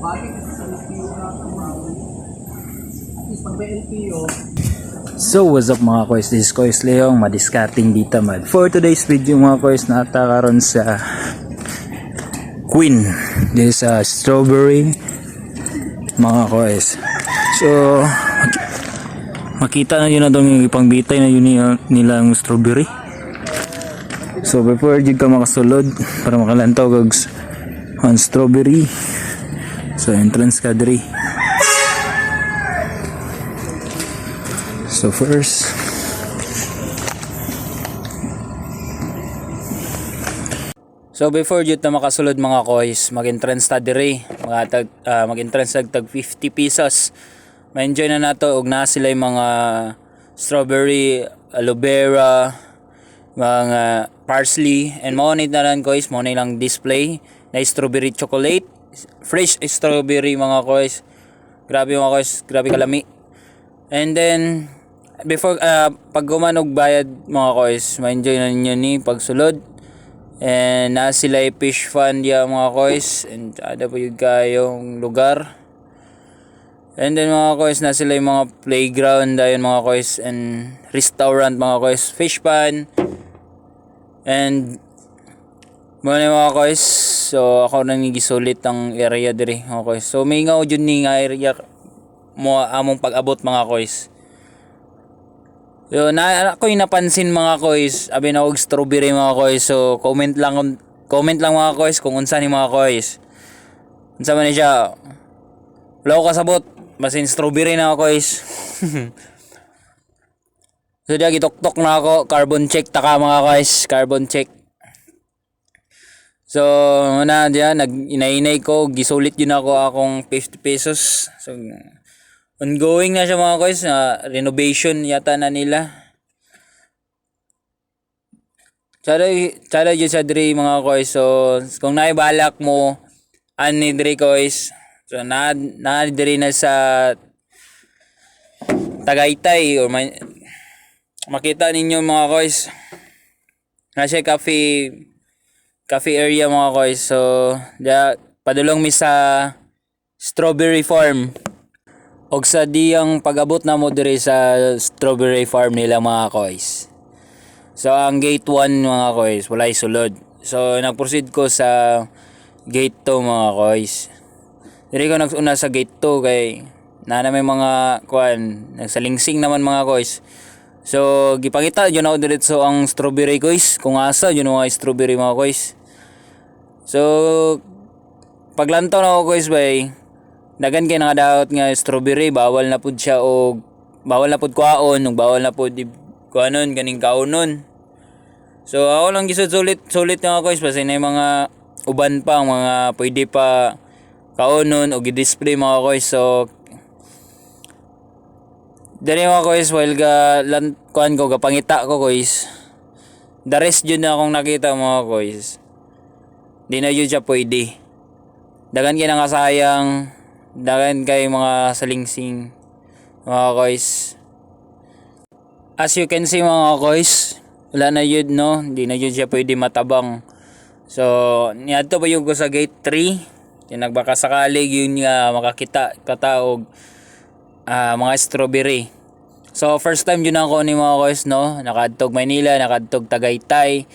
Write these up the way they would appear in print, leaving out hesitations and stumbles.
So what's up mga kois, this is Kois Leong, madiscarding dita mad. For today's video mga kois, natakaroon sa Queen. This is strawberry mga kois. So makita na yun na doon yung ipangbitay na yun nilang strawberry. So before yun ka makasulod para makalantaw kag on strawberry. So entrance ka diri. So first before jud na makasulod mga kois, mag-entrance ta diri, mag-entrance tag 50 pesos. Ma-enjoy na nato og na sila yung mga strawberry, aloe vera, mga parsley, and mo na lang kois, mo na lang display na strawberry chocolate, fresh strawberry mga kois. Grabe mga kois, grabe kalami. And then before pag gumanog bayad mga kois, ma-enjoy na ninyo ni pagsulod. And na sila fish fund ya mga kois, and ada po yung kayong lugar. And then mga kois, na sila yung mga playground ayon mga kois, and restaurant mga kois, fish pond. And muna mga kois, so ako nang gisulit ang area diri mga kois. So may nga jud ni nga area mo among pag-abot mga kois. So na ako yung napansin mga kois, abi na og strawberry mga kois. So comment lang mga kois kung unsa ni mga kois. Unsa man ni siya? Wala ko kasabot, basin strawberry na ako kois. So diya gitok-tok na ako, carbon check taka mga kois, carbon check. So na diya nag-inay ko, gisulit yun ako akong 50 pesos. So ongoing na siya mga kois, renovation yata na nila. Tsada yun sa diri mga kois. So kung naibalak mo ani diri kois, so na diri na sa Tagaytay, or makita ninyo mga kois, nasa cafe area mga kois. So diya padulong mi sa strawberry farm. Og sa diyang pag-abot na mo diri sa strawberry farm nila mga kois. So ang gate 1 mga kois, walay sulod. So nag-proceed ko sa gate 2 mga kois. Diri ko nag-una sa gate 2 kay na may mga kuan, nagsalingsing naman mga kois. So gipakita yun ako diretso ang strawberry kois, kung asa yun mga strawberry mga kois. So paglantaw na ako kois bay, dagan kay nakadaot nga strawberry, bawal na pud siya, og bawal na pud kuhaon, og bawal na pud kuanon ganing kaunon. So ako lang gisud sulit nga kois, basta na mga uban pa mga pwede pa kaunon og i-display mga kois. So dali mga kois, while kuan ko gapangita ko kois, the rest jud na akong nakita mga kois, di na jud siya pwede. Dagan kay nakasayang, dagan kay mga salingsing mga kois. As you can see mga kois, wala na yun no, hindi na yun siya pwede matabang. So niadto pa yung ko sa gate 3, yung nagbaka sakalig yun nga makakita kataog mga strawberry. So first time yun ako ni mga kois no, nakadtog Maynila, nakadtog Tagaytay,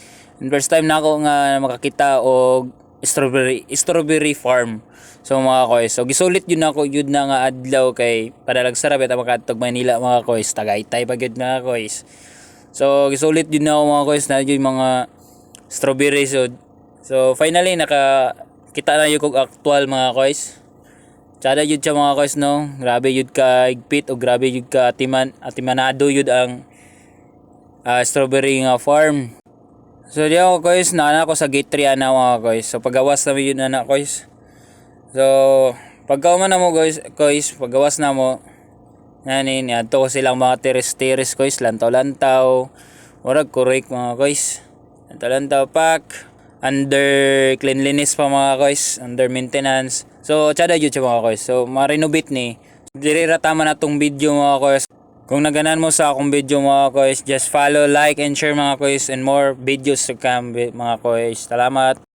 and first time na ako nga makakita og strawberry farm. So mga kois, so gisulit yun ako yun na nga adlaw kay padalag sarap eta makadtog Manila mga kois, Tagaytay pa gyud mga kois. So gisulit yun na ako mga kois na yung mga strawberry. So finally nakakita na yung actual mga kois. Tsada yun siya mga kois no, grabe yun ka igpit o grabe yun ka atimanado yun ang strawberry nga farm. So di ako kois, naana ko sa gate 3 ana mga kois. So pagawas na yun ana kois. So pagkauman na mo guys, paggawas na mo nani adto ko silang mga teres kois, lantaw murag correct mga kois, lantaw pack under cleanliness pa mga kois, under maintenance. So tsada jud siya mga kois. So ma-renovate ni diri ra tama na tong video mga kois. Kung naganan mo sa akong video mga kois, just follow, like and share mga kois, and more videos to come mga kois. Salamat.